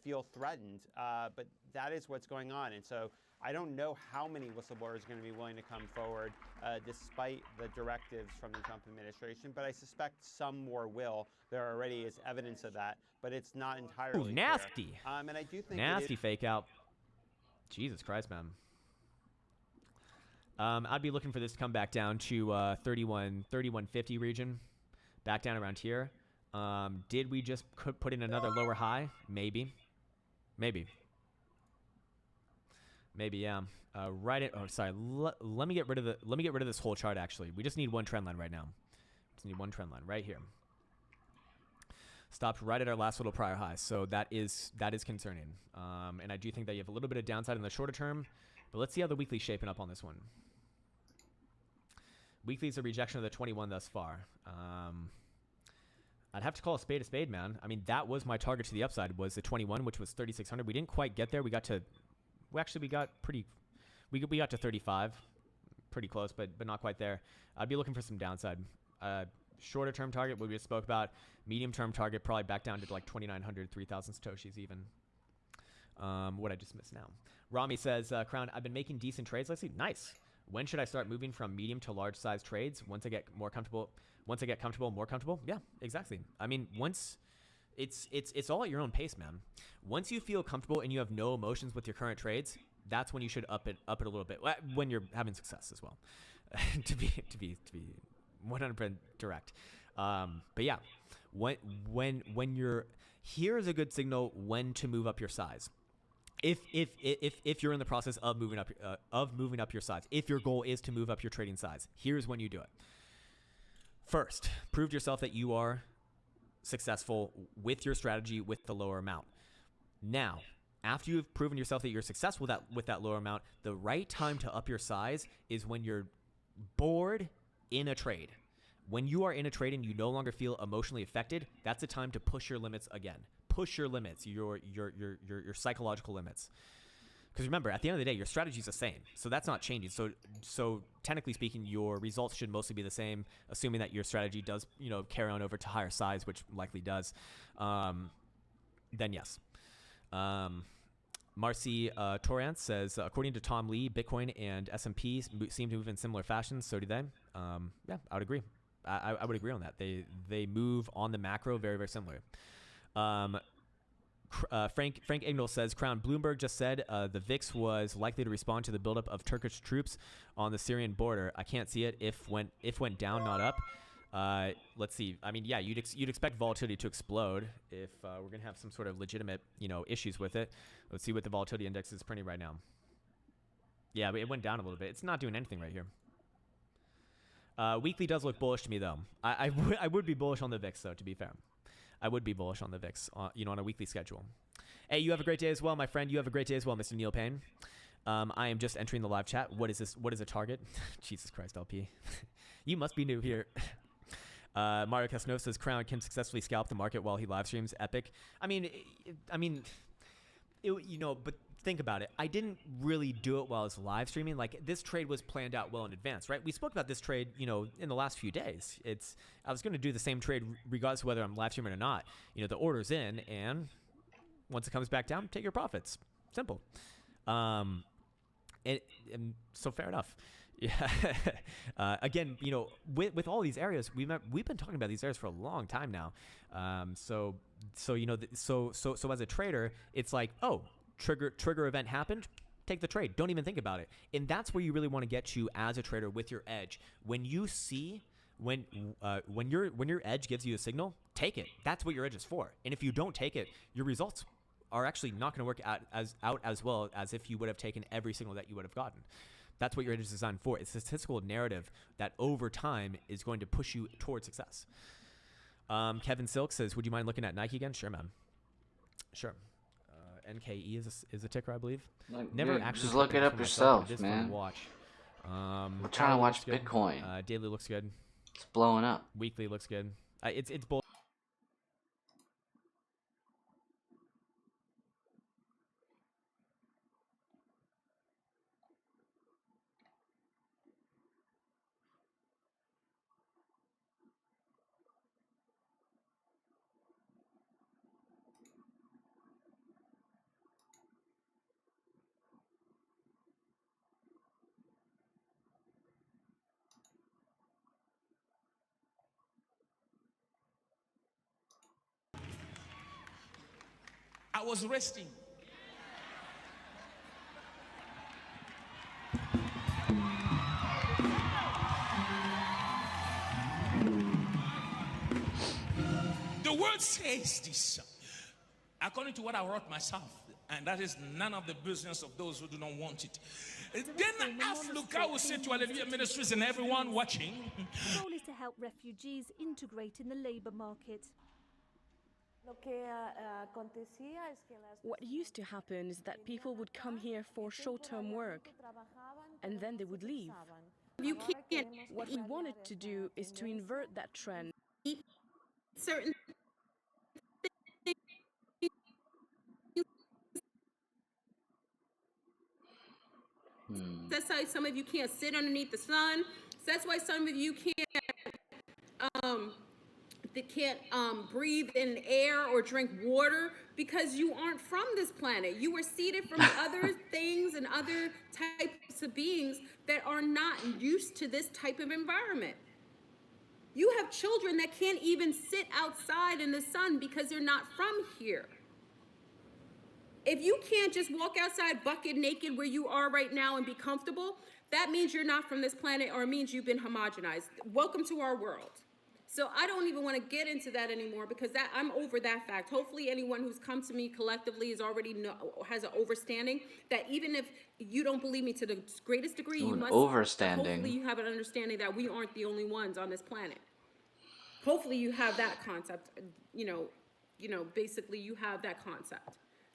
S7: feel threatened, but that is what's going on. And so I don't know how many whistleblowers are going to be willing to come forward despite the directives from the Trump administration, but I suspect some more will. There already is evidence of that, but it's not entirely
S19: nasty.
S7: clear. And I do think
S19: nasty fake out. Jesus Christ, man. I'd be looking for this to come back down to 3150 region, back down around here. Did we just put in another lower high? Maybe, yeah. Right it. Oh, sorry. Let me get rid of this whole chart. Actually, we just need one trend line right now. Just need one trend line right here. Stopped right at our last little prior high, so that is concerning. And I do think that you have a little bit of downside in the shorter term, but let's see how the weekly's shaping up on this one. Weekly's a rejection of the 21 thus far. I'd have to call a spade, man. I mean, that was my target to the upside, was the 21, which was 3,600. We didn't quite get there. We got to 35, pretty close, but not quite there. I'd be looking for some downside. Shorter term target, what we just spoke about. Medium term target, probably back down to like 2,900, 3,000 satoshis even. What I just missed now. Rami says, Crown, I've been making decent trades lately. Nice. When should I start moving from medium to large size trades? Once I get more comfortable. Yeah, exactly. I mean, once it's all at your own pace, man. Once you feel comfortable and you have no emotions with your current trades, that's when you should up it a little bit. When you're having success as well. to be 100% direct. But yeah, when you're, here's a good signal when to move up your size. If you're in the process of moving up your size, if your goal is to move up your trading size, here's when you do it. First, prove to yourself that you are successful with your strategy with the lower amount. Now, after you've proven yourself that you're successful with that lower amount, the right time to up your size is when you're bored in a trade. When you are in a trade and you no longer feel emotionally affected, that's the time to push your limits again. Push your limits, your psychological limits. Because remember, at the end of the day, your strategy is the same, so that's not changing. So technically speaking, your results should mostly be the same, assuming that your strategy does, carry on over to higher size, which likely does. Then yes. Marcy Torrance says, according to Tom Lee, Bitcoin and S&P seem to move in similar fashion. So do they. Yeah, I would agree. I would agree on that. They move on the macro very, very similar. Frank Ignal says, Crown, Bloomberg just said the VIX was likely to respond to the buildup of Turkish troops on the Syrian border. I can't see it if went down, not up. Let's see. I mean, yeah, you'd expect volatility to explode if we're gonna have some sort of legitimate issues with it. Let's see what the volatility index is printing right now. Yeah, but it went down a little bit. It's not doing anything right here. Weekly does look bullish to me though. I would be bullish on the VIX though, to be fair. I would be bullish on the VIX, on a weekly schedule. Hey, you have a great day as well, my friend. You have a great day as well, Mr. Neil Payne. I am just entering the live chat. What is this? What is a target? Jesus Christ, LP. You must be new here. Mario Casno says, Crown can successfully scalp the market while he live streams. Epic. But think about it. I didn't really do it while I was live streaming. Like, this trade was planned out well in advance, right? We spoke about this trade, in the last few days. I was going to do the same trade regardless of whether I'm live streaming or not. The order's in, and once it comes back down, take your profits. Simple. So fair enough. Yeah. Again, with all these areas, we've been talking about these areas for a long time now. So as a trader, it's like, oh, trigger event happened, take the trade. Don't even think about it. And that's where you really want to get to as a trader with your edge. When you see when your edge gives you a signal, take it. That's what your edge is for. And if you don't take it, your results are actually not going to work out as well as if you would have taken every signal that you would have gotten. That's what your edge is designed for. It's a statistical narrative that over time is going to push you towards success. Kevin Silk says, would you mind looking at Nike again? Sure, man. Sure. NKE is a ticker, I believe. Never actually
S1: just look it up yourself, man.
S19: Watch.
S1: We're trying to watch Bitcoin.
S19: Daily looks good.
S1: It's blowing up.
S19: Weekly looks good. It's both.
S9: I was resting. The word says this, according to what I wrote myself, and that is none of the business of those who do not want it. Then Afluka will say to Hallelujah Ministries and everyone watching,
S12: the goal is to help refugees integrate in the labour market.
S13: What used to happen is that people would come here for short-term work, and then they would leave.
S24: You can't.
S13: What we wanted to do is to invert that trend.
S24: Certain That's why some of you can't sit underneath the sun. So that's why some of you can't breathe in air or drink water, because you aren't from this planet. You were seeded from other things and other types of beings that are not used to this type of environment. You have children that can't even sit outside in the sun because they're not from here. If you can't just walk outside bucket naked where you are right now and be comfortable, that means you're not from this planet, or it means you've been homogenized. Welcome to our world. So I don't even want to get into that anymore, because I'm over that fact. Hopefully anyone who's come to me collectively has already has an overstanding that even if you don't believe me to the greatest degree, you must hopefully you have an understanding that we aren't the only ones on this planet. Hopefully you have that concept, basically you have that concept.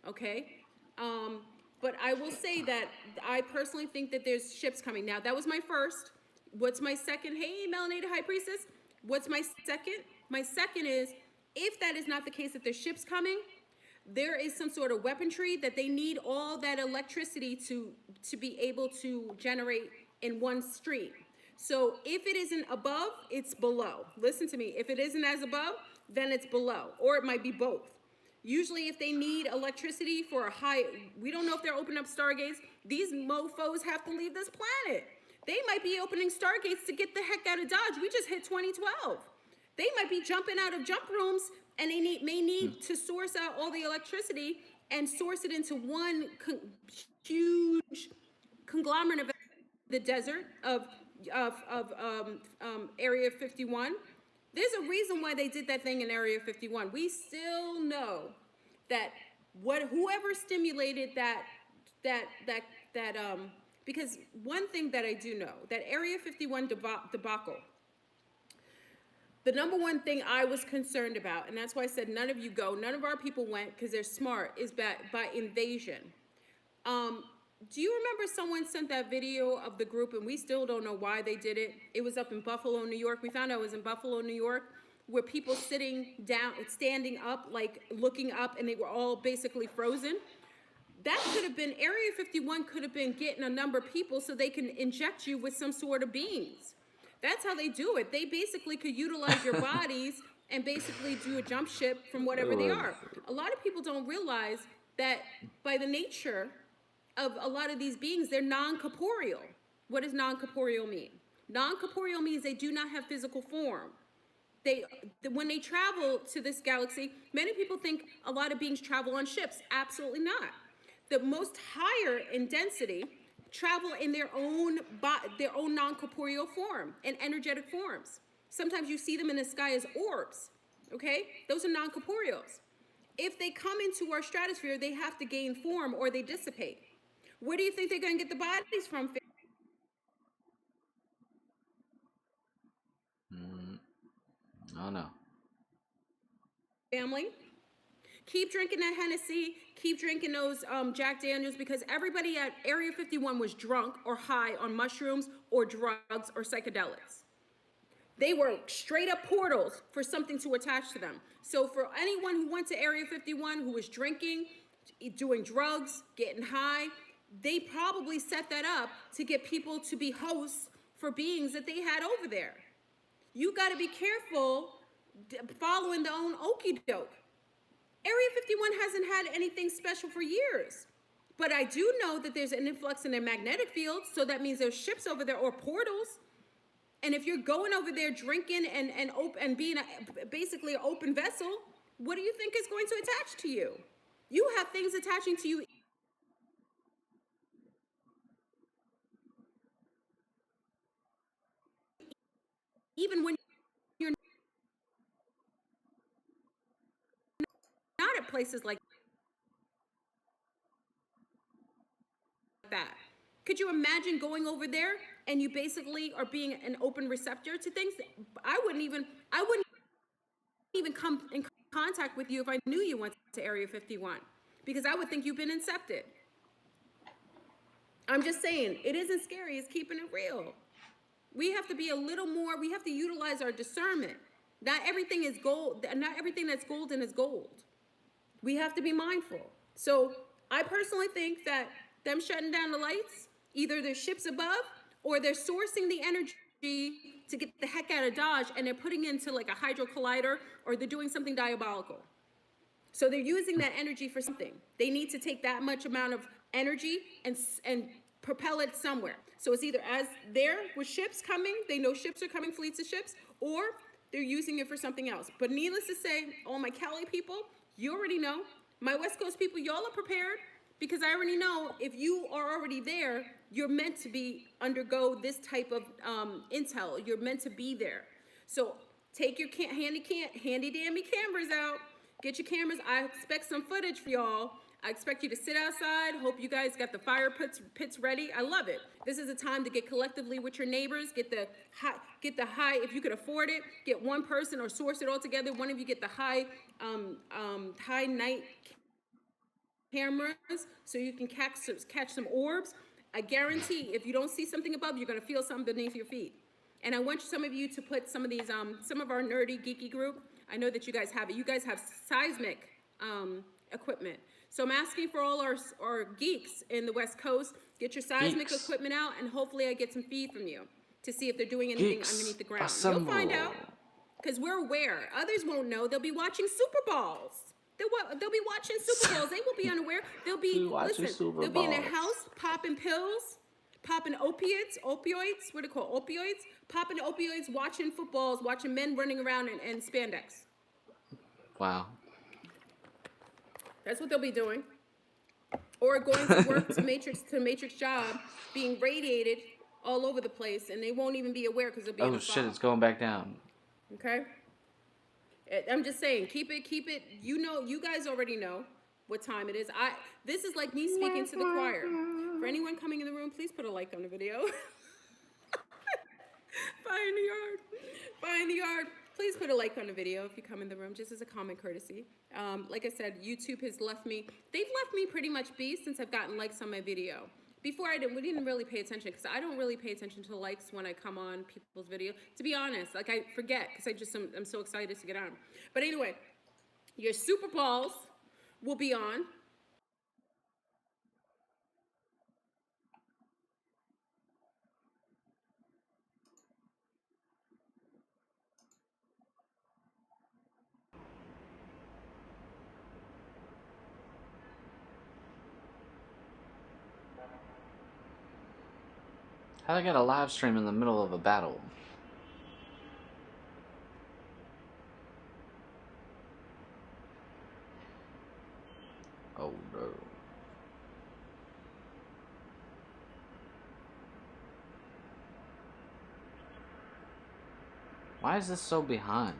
S24: Okay, but I will say that I personally think that there's ships coming. Now, that was my first. What's my second? Hey, Melanated High Priestess. What's my second? My second is, if that is not the case, that there's ships coming, there is some sort of weaponry that they need all that electricity to be able to generate in one stream. So if it isn't above, it's below. Listen to me. If it isn't as above, then it's below, or it might be both. Usually if they need electricity for a high, we don't know if they're opening up stargates. These mofos have to leave this planet. They might be opening stargates to get the heck out of Dodge. We just hit 2012. They might be jumping out of jump rooms, and they may need to source out all the electricity and source it into one huge conglomerate of the desert of Area 51. There's a reason why they did that thing in Area 51. We still know that whoever stimulated that because one thing that I do know, that Area 51 debacle, the number one thing I was concerned about, and that's why I said none of you go, none of our people went because they're smart, is by invasion. Do you remember someone sent that video of the group, and we still don't know why they did it? It was up in Buffalo, New York. We found out it was in Buffalo, New York, where people sitting down, standing up, like looking up, and they were all basically frozen. That could have been, Area 51 could have been getting a number of people so they can inject you with some sort of beans. That's how they do it. They basically could utilize your bodies and basically do a jump ship from whatever they are. A lot of people don't realize that by the nature of a lot of these beings, they're non-corporeal. What does non-corporeal mean? Non-corporeal means they do not have physical form. When they travel to this galaxy, many people think a lot of beings travel on ships. Absolutely not. The most higher in density travel in their own non-corporeal form and energetic forms. Sometimes you see them in the sky as orbs, okay? Those are non-corporeals. If they come into our stratosphere, they have to gain form or they dissipate. Where do you think they're going to get the bodies from?
S1: Oh, no.
S24: Family. Keep drinking that Hennessy. Keep drinking those Jack Daniels, because everybody at Area 51 was drunk or high on mushrooms or drugs or psychedelics. They were straight up portals for something to attach to them. So for anyone who went to Area 51 who was drinking, doing drugs, getting high, they probably set that up to get people to be hosts for beings that they had over there. You got to be careful following their own okie doke. Area 51 hasn't had anything special for years. But I do know that there's an influx in their magnetic field, so that means there's ships over there or portals. And if you're going over there drinking and being basically an open vessel, what do you think is going to attach to you? You have things attaching to you even when you're not at places like that. Could you imagine going over there and you basically are being an open receptor to things? I wouldn't even come in contact with you if I knew you went to Area 51, because I would think you've been incepted. I'm just saying, it isn't scary, it's keeping it real. We have to be a little more, we have to utilize our discernment. Not everything is gold, not everything that's golden is gold. We have to be mindful. So I personally think that them shutting down the lights, either there's ships above or they're sourcing the energy to get the heck out of Dodge, and they're putting into like a hydro collider, or they're doing something diabolical. So they're using that energy for something. They need to take that much amount of energy and propel it somewhere. So it's either as there with ships coming, they know ships are coming, fleets of ships, or they're using it for something else. But needless to say, all my Cali people, you already know. My West Coast people, y'all are prepared, because I already know if you are already there, you're meant to be undergo this type of intel. You're meant to be there. So take your handy dandy cameras out. Get your cameras. I expect some footage for y'all. I expect you to sit outside. Hope you guys got the fire pits ready. I love it. This is a time to get collectively with your neighbors. Get the high, if you could afford it, get one person or source it all together. One of you get the high night cameras so you can catch some orbs. I guarantee if you don't see something above, you're gonna feel something beneath your feet. And I want some of you to put some of these, some of our nerdy, geeky group, I know that you guys have it. You guys have seismic equipment. So I'm asking for all our geeks in the West Coast, get your seismic equipment out, and hopefully I get some feed from you to see if they're doing anything underneath the ground. You'll find out, because we're aware. Others won't know. They'll be watching Super Bowls. They'll be watching Super Bowls. They will be unaware. They'll be in their house popping pills, popping opioids, what do they call opioids? Popping opioids, watching footballs, watching men running around in spandex.
S1: Wow.
S24: That's what they'll be doing. Or going to work to matrix job, being radiated all over the place, and they won't even be aware because they'll be in a
S1: shit,
S24: fog.
S1: It's going back down.
S24: Okay? I'm just saying, keep it, you know, you guys already know what time it is. This is like me speaking to the choir. For anyone coming in the room, please put a like on the video. Fire in the yard. Please put a like on the video if you come in the room, just as a common courtesy. Like I said, YouTube has left me pretty much be since I've gotten likes on my video. Before we didn't really pay attention, because I don't really pay attention to likes when I come on people's video. To be honest, like I forget, because I'm so excited to get on. But anyway, your Super Bowls will be on.
S1: How they got a live stream in the middle of a battle? Oh no. Why is this so behind?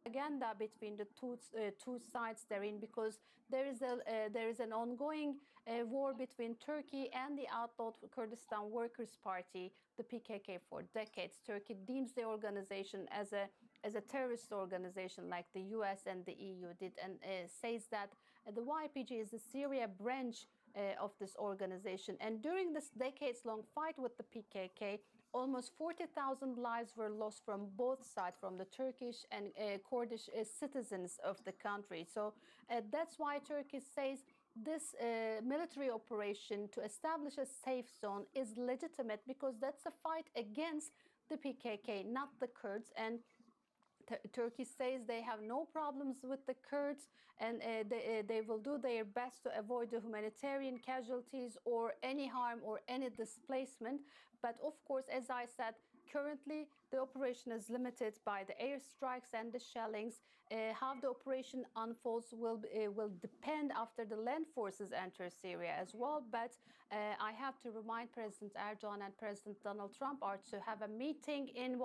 S10: propaganda between the two sides therein, because there is an ongoing war between Turkey and the outlawed Kurdistan Workers' Party, the PKK, for decades. Turkey deems the organization as a terrorist organization, like the US and the EU did, and says that the YPG is the Syria branch of this organization. And during this decades-long fight with the PKK, almost 40,000 lives were lost from both sides, from the Turkish and Kurdish citizens of the country. So that's why Turkey says this military operation to establish a safe zone is legitimate, because that's a fight against the PKK, not the Kurds. And Turkey says they have no problems with the Kurds, and they will do their best to avoid the humanitarian casualties or any harm or any displacement. But of course, as I said, currently the operation is limited by the airstrikes and the shellings. How the operation unfolds will depend after the land forces enter Syria as well. But I have to remind President Erdogan and President Donald Trump are to have a meeting in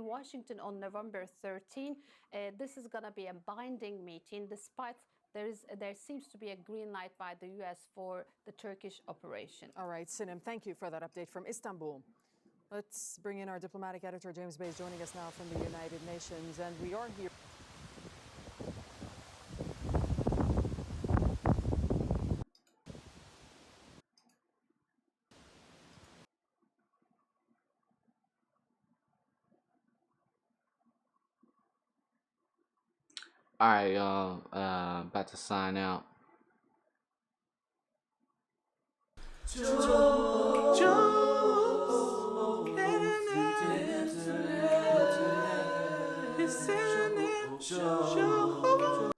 S10: Washington on November 13. This is going to be a binding meeting, despite there seems to be a green light by the U.S. for the Turkish operation.
S4: All right, Sinem, thank you for that update from Istanbul. Let's bring in our diplomatic editor, James Bays, joining us now from the United Nations. And we are here.
S1: All right, y'all. About to sign out.
S11: Show.